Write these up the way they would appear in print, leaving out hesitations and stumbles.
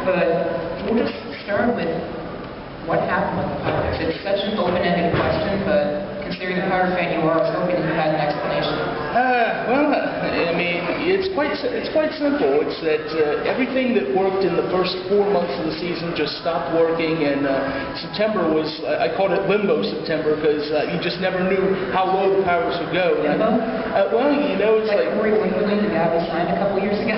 But we'll just start with what happened with the Pirates. It's such an open-ended question, but considering the Pirate fan you are, I was hoping you had an explanation. Well, I mean, it's quite simple. It's that everything that worked in the first 4 months of the season just stopped working, and September was, I called it limbo September, because you just never knew how low the Pirates would go. Limbo? Well, you know, it's like Corey Winkley, the guy we signed a couple years ago.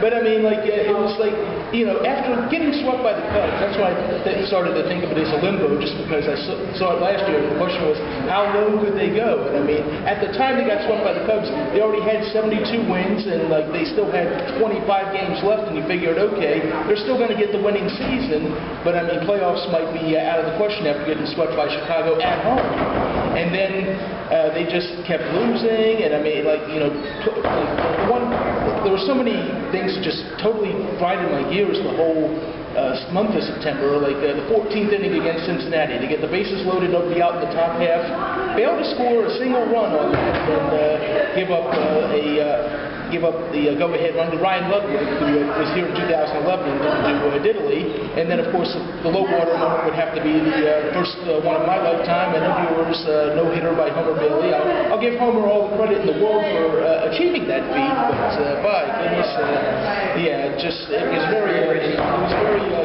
But I mean, like, it was like, you know, after getting swept by the Cubs, that's why I started to think of it as a limbo, just because I saw it last year. The question was, how low could they go? And I mean, at the time they got swept by the Cubs, they already had 72 wins, and like they still had 25 games left, and you figured, okay, they're still going to get the winning season, but I mean, playoffs might be out of the question after getting swept by Chicago at home. And then they just kept losing, and I mean, like, you know, there were so many things that just totally grinded my gears the whole month of September, like the 14th inning against Cincinnati. They get the bases loaded, nobody out in the top half, fail to score a single run on that, and give up the go-ahead run to Ryan Ludwig, who was here in 2011 and didn't do diddly. And then, of course, the low-water moment would have to be the first one of my lifetime, and of yours, no-hitter by Homer Bailey. I'll give Homer all the credit in the world for achieving that feat, but by goodness, yeah, it was very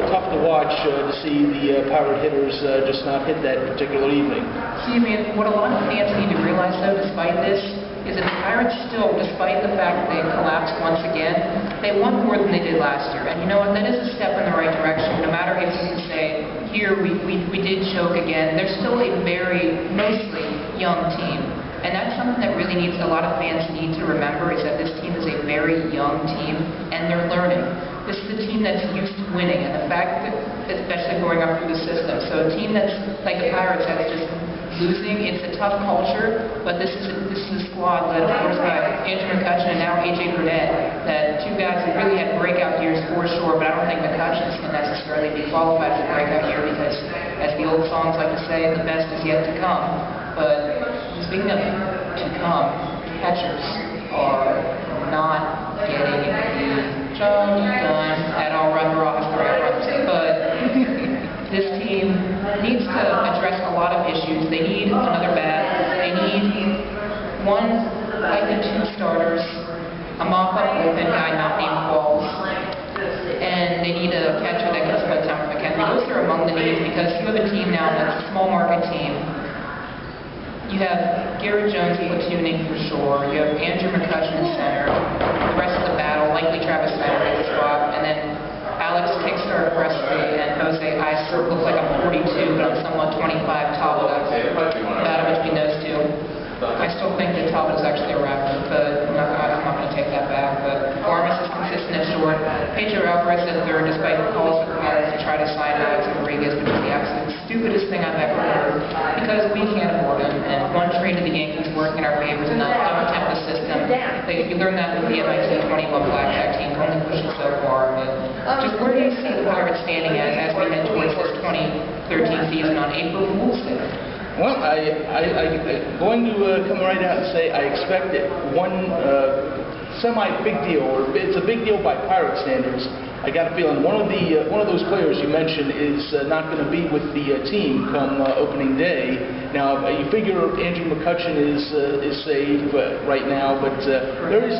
tough to watch to see the Pirate hitters just not hit that particular evening. See, I mean, what a lot of fans need to realize, though, despite this, is that the Pirates still, despite the fact that they collapsed once again, they won more than they did last year. And you know what, that is a step in the right direction. No matter if you can say, here we did choke again, they're still a very, mostly young team. And that's something that really a lot of fans need to remember, is that this team is a very young team, and they're learning. This is a team that's used to winning, and the fact that, especially going up through the system, so a team that's like the Pirates that's just losing, it's a tough culture, but this is a squad led, of course, by Andrew McCutchen and now A.J. Burnett, that two guys who really had breakout years for sure, but I don't think McCutchen's can necessarily be qualified as a breakout year because, as the old songs like to say, the best is yet to come. But speaking of to come, catchers are not getting the job done at all. Run roster, but this team needs to address a lot of issues. They need another bat. They need one, likely two starters, a mop-up bullpen guy not named Qualls, and they need a catcher that can spend time with McHenry. Those are among the needs, because you have a team now that's a small market team. You have Garrett Jones platooning for sure. You have Andrew McCutchen in center. The rest of the battle, likely Travis Snyder at the spot, and then Alex Kickstarter Presley and Jose Iser. Looks like I'm 42, but I'm somewhat 25. Talbot, battle between those two. I still think that Talbot is actually a rapper, but I'm not going to take that back. But Armas is consistent at short. Pedro Alvarez at third, despite the calls for the Pirates to try to sign Alex Rodriguez, which is the absolute stupidest thing I've ever heard, because we can't afford him. And one trade to the Yankees work in our favor is not don't tempt the system. You learn that with the MIT 21 blackjack team, only pushing so far. But just where do you see the Pirates standing as we head towards this 2013 season on April Fool's Day? Well, I'm going to come right out and say I expect it one semi-big deal, or it's a big deal by Pirate standards. I got a feeling one of those players you mentioned is not going to be with the team come opening day. Now, you figure Andrew McCutchen is safe right now, but there's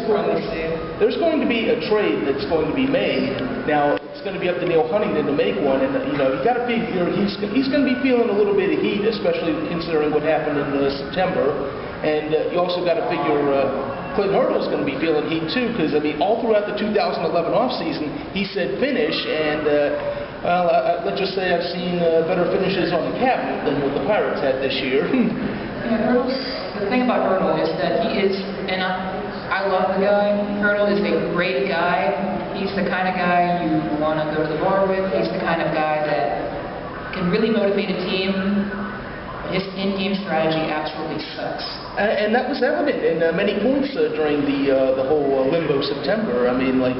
going to be a trade that's going to be made. Now, it's going to be up to Neil Huntington to make one, and you know, you got to figure he's going to be feeling a little bit of heat, especially considering what happened in September. And you also got to figure Clint Hurdle's going to be feeling heat too, because I mean, all throughout the 2011 offseason, he said finish, and well, let's just say I've seen better finishes on the cabinet than what the Pirates had this year. Yeah, the thing about Hurdle is that he is, and I love the guy. Hurdle is a great guy. He's the kind of guy you want to go to the bar with. He's the kind of guy that can really motivate a team. His in-game strategy absolutely sucks. And that was evident in many points during the whole Limbo September. I mean, like,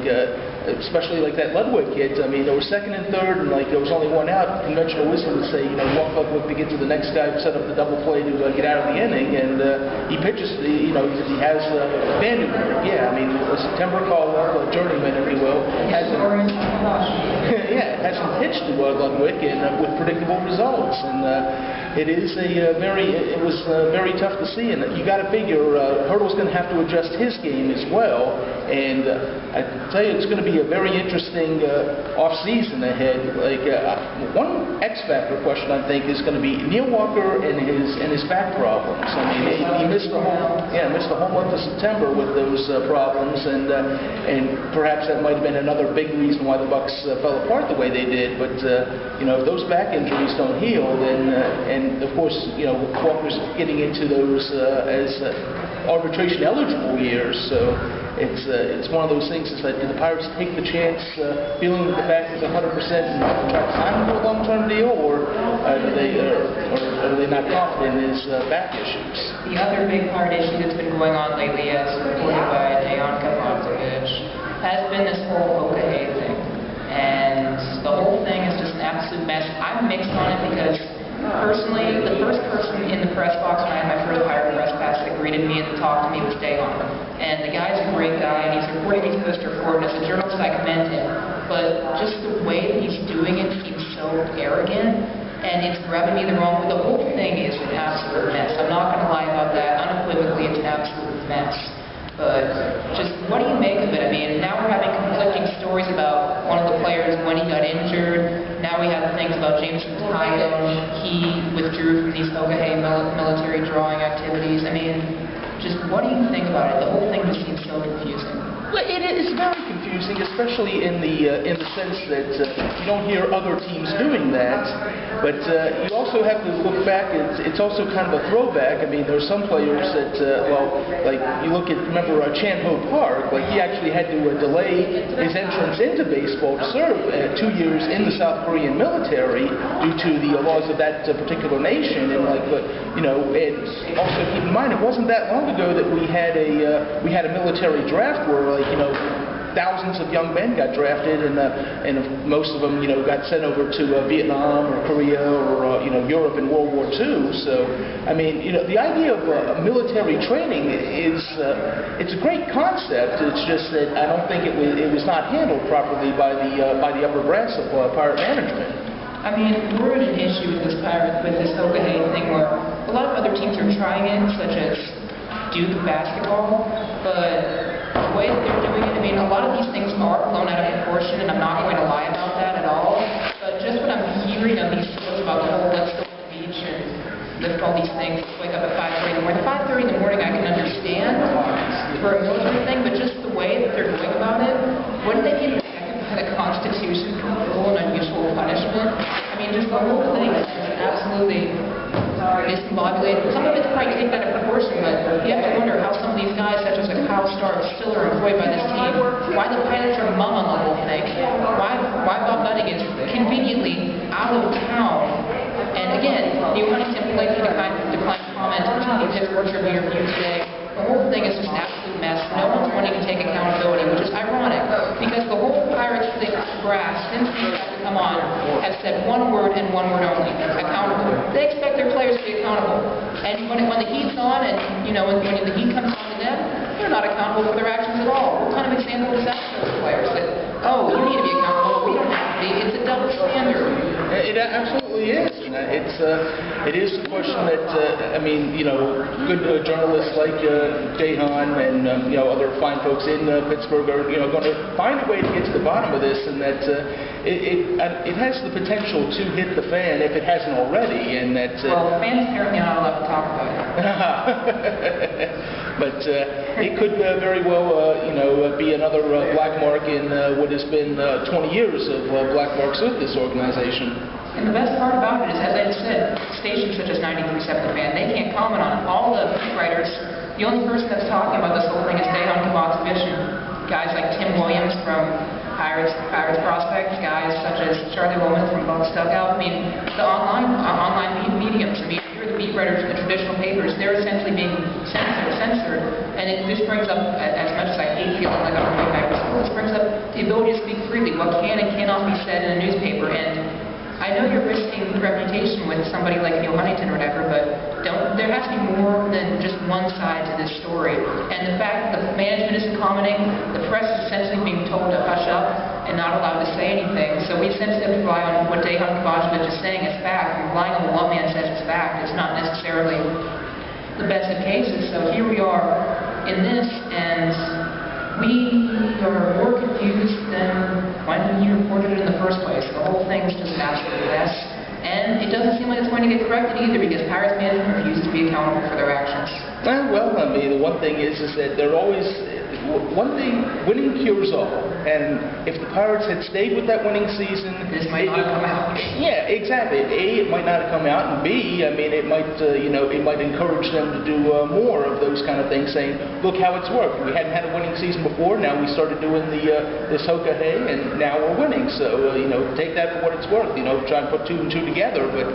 especially like that Ludwig kid. I mean, there was second and third, and like there was only one out. Conventional wisdom would say, you know, walk Ludwig to get to the next guy, set up the double play to get out of the inning, and he pitches. You know, he has banded work. Yeah, I mean, September call-up, journeyman, if you will, hasn't. Yeah, hasn't pitched to Ludwig, and with predictable results, and it was very tough to see, and you got to figure Hurdle's going to have to adjust his game as well, and I tell you, it's going to be a very interesting off-season ahead. Like one X-factor question, I think, is going to be Neil Walker and his back problems. I mean, he missed the whole month of September with those problems, and perhaps that might have been another big reason why the Bucks fell apart the way they did. But you know, if those back injuries don't heal, then and of course, you know, Walker's getting into those as arbitration eligible years, so it's one of those things. Is that do the Pirates take the chance, feeling that the back is 100% and try to sign him to a long-term deal, or are they not confident in his back issues? The other big part issue that's been going on lately, as reported by Dejan Kavazovic, has been this whole Okahay thing, and the whole thing is just an absolute mess. I'm mixed on it because personally, the first person in the press box when I had my first Pirate press pass that greeted me and talked to me was Dejan. And the guy's a great guy, and he's reporting his poster forward, and as a journalist I commend him. But just the way that he's doing it seems so arrogant, and it's rubbing me the wrong way. The whole thing is an absolute mess. I'm not going to lie about that. Unequivocally, it's an absolute mess. But just what do you make of it? I mean, now we're having conflicting stories about one of the players when he got injured. Now we have things about Jameson Taillon. He withdrew from these Okahay military drawing activities. I mean, just what do you think about it? The whole thing just seems so confusing. Well, it is very confusing, especially in the sense that you don't hear other teams doing that. But you also have to look back. It's also kind of a throwback. I mean, there's some players that, well, like you look at, remember Chan-Ho Park, like he actually had to delay his entrance into baseball to serve 2 years in the South Korean military due to the laws of that particular nation. And like, but you know, and also keep in mind, it wasn't that long ago that we had a military draft where, like, you know, thousands of young men got drafted, and most of them, you know, got sent over to Vietnam or Korea or you know, Europe in World War II. So, I mean, you know, the idea of military training is it's a great concept. It's just that I don't think it was not handled properly by the upper brass of Pirate management. I mean, we're at an issue with this Okahay thing where a lot of other teams are trying it, such as Duke basketball, but the way that they're doing it, I mean, a lot of these things are blown out of proportion, and I'm not going to lie about that at all, but just what I'm hearing of these stories about the whole let's go to the beach and lift all these things, wake up at 5:30 in the morning. 5:30 in the morning I can understand for a military thing, but just the way that they're going about it, wouldn't they be protected by the Constitution from cruel and unusual punishment? I mean, just the whole thing is absolutely discombobulated. Some of it's probably taken out of proportion, but you have to wonder how some of these guys, such as Kyle Stark, still are employed by this team. Why the Pirates are mum on the whole thing. Why Bob Nutting is conveniently out of town. And again, the Huntington politely declined comment in Pittsburgh Tribune Review today. The whole thing is just an absolute mess. No one's wanting to take accountability, which is ironic, because the whole Pirates brass, since he's had to come on, has said one word and one word only: accountable. They expect their players to be accountable. And when the heat's on, and you know, when the heat comes on to them, they're not accountable for their actions at all. What kind of example is that for those players? That, oh, you need to be accountable, we don't have to be. It's a double standard. It absolutely is. It is a question that, I mean, you know, good journalists like Dejan and, you know, other fine folks in Pittsburgh are, you know, going to find a way to get to the bottom of this, and that it has the potential to hit the fan if it hasn't already, and that... well, fans apparently are not allowed to talk about it. But it could very well, you know, be another black mark in what has been 20 years of black marks with this organization. And the best part about it is, as I said, stations such as 93.7 The Fan, they can't comment on it. All the beat writers, the only person that's talking about this whole thing is Dejan Kavazovic, and guys like Tim Williams from Pirates Prospect, guys such as Charlie Woman from Bucks Dugout. I mean, the online mediums. I mean, if you're the beat beat writers in the traditional papers, they're essentially being censored, and this brings up, as much as I hate feeling like I'm going back to school, this brings up the ability to speak freely, what can and cannot be said in a newspaper, and I know you're risking reputation with somebody like Neil Huntington or whatever, but there has to be more than just one side to this story. And the fact that the management isn't commenting, the press is essentially being told to hush up and not allowed to say anything. So we essentially have to rely on what Dejan Kovacevic is saying as fact, and relying on what one man says as fact. It's not necessarily the best of cases. So here we are in this, and we are more confused than when he reported it in the first place. The whole thing is just an absolute mess. And it doesn't seem like it's going to get corrected either, because Pirates management refuses to be accountable for their actions. Well, I mean, the one thing is that they're always, one thing, winning cures all. And if the Pirates had stayed with that winning season, this might not have come out. Yeah, exactly. A, it might not have come out, and B, I mean, it might, it might encourage them to do more of those kind of things, saying, look how it's worked. We hadn't had a winning season before. Now we started doing this hoka-hey, and now we're winning. So, take that for what it's worth. Try and put 2 and 2 together. But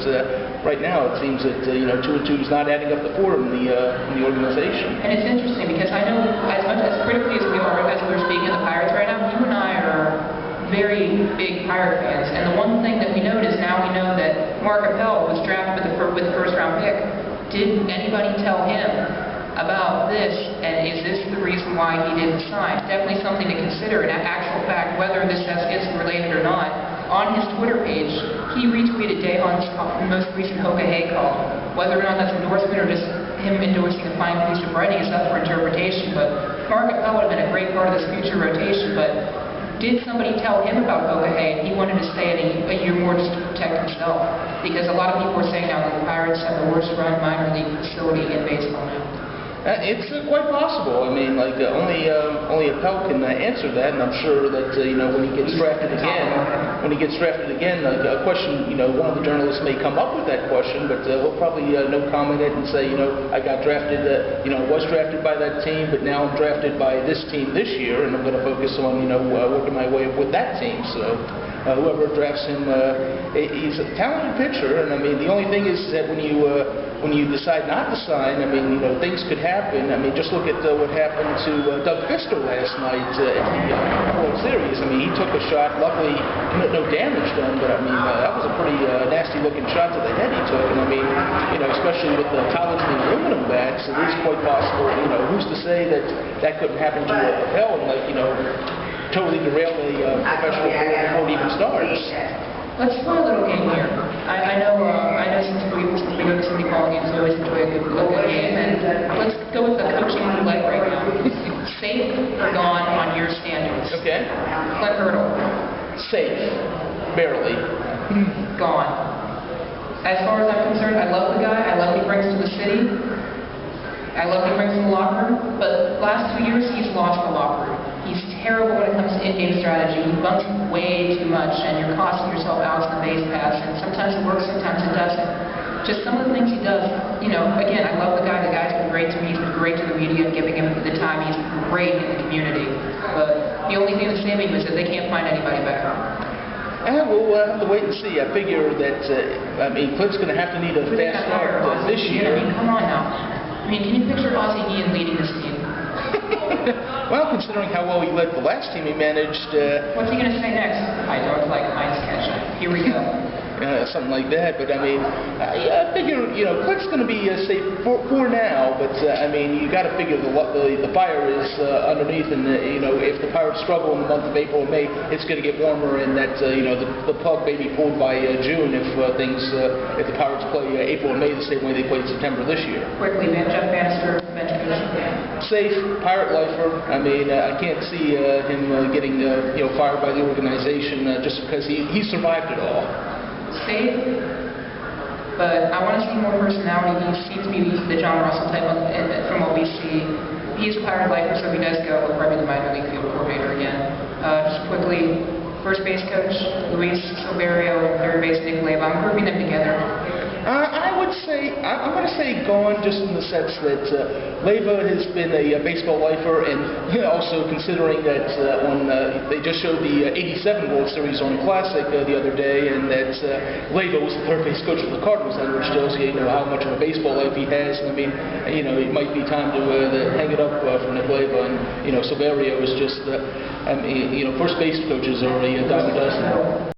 right now, it seems that 2 and 2 is not adding up to 4 in the organization. And it's interesting because I know, as much as critically as we're speaking of the Pirates right now, you and I are very big Pirate fans. And the one thing that we know is now we know that Mark Appel was drafted with the first-round pick. Did anybody tell him about this, and is this the reason why he didn't sign? Definitely something to consider. In actual fact, whether this is related or not, on his Twitter page, he retweeted Dejan's most recent hoka-hey call. Whether or not that's endorsement or just him endorsing a fine piece of writing is up for interpretation, but Mark Appel would have been a great part of this future rotation, but did somebody tell him about hoka-hey, and he wanted to stay a year more just to protect himself? Because a lot of people are saying now that the Pirates have the worst run minor league facility in baseball now. It's quite possible. I mean, only Appel can answer that, and I'm sure that when he gets drafted again, a question, one of the journalists may come up with that question, but he'll probably no comment it and say, I got drafted, I was drafted by that team, but now I'm drafted by this team this year, and I'm going to focus on working my way up with that team. So. Whoever drafts him, he's a talented pitcher, and I mean, the only thing is that when you decide not to sign, I mean, things could happen. I mean, just look at what happened to Doug Fister last night at the World Series. I mean, he took a shot, luckily no damage done, but I mean, that was a pretty nasty-looking shot to the head he took, and I mean, especially with the college and the aluminum bats, it is quite possible. Who's to say that couldn't happen to Appel and totally derail a professional career before it even starts. Let's play a little game here. I know since we go to so many ball games, we always enjoy a good local game, and let's go with the coaching roulette right now. Safe or gone on your standards? Okay. Clint Hurdle. Safe. Barely. Gone. As far as I'm concerned, I love the guy. I love what he brings to the city. I love what he brings to the locker room, but last 2 years he's lost the locker room. He's terrible when it comes to in-game strategy. He bunts way too much, and you're costing yourself outs in the base pass, and sometimes it works, sometimes it doesn't. Just some of the things he does, again, I love the guy. The guy's been great to me. He's been great to the media and giving him the time. He's great in the community. But the only thing that's saving him is that they can't find anybody better. We'll have to wait and see. I figure that, Clint's going to have to need a fast start this year. Come on now. Can you picture Ozzie Guillen leading this team? Well, considering how well he led the last team he managed... What's he going to say next? I don't like Heinz ketchup. Here we go. Something like that, but I figure, Clint's going to be safe for now, but you got to figure the fire is underneath, and if the Pirates struggle in the month of April and May, it's going to get warmer, and that the plug may be pulled by June if the Pirates play April and May the same way they played September this year. Quickly, Jeff Bannister, bench coach. Safe, Pirate lifer. I can't see him getting fired by the organization just because he survived it all. Safe, but I want to see more personality. He seems to be the John Russell type from what we see. He's a Pirate lifer, so if he does go, he'll probably be the minor league field coordinator again. Just quickly, first base coach Luis Silverio and third base Nick Leyva. I'm grouping them together. I would say, I'm going to say gone just in the sense that Leyva has been a baseball lifer, and also considering that they just showed the '87 World Series on Classic the other day, and that Leyva was the third base coach for the Cardinals, which tells you, how much of a baseball life he has. And I mean, it might be time to hang it up for Nick Leyva, and Silverio is just, first base coaches are a dime a dozen.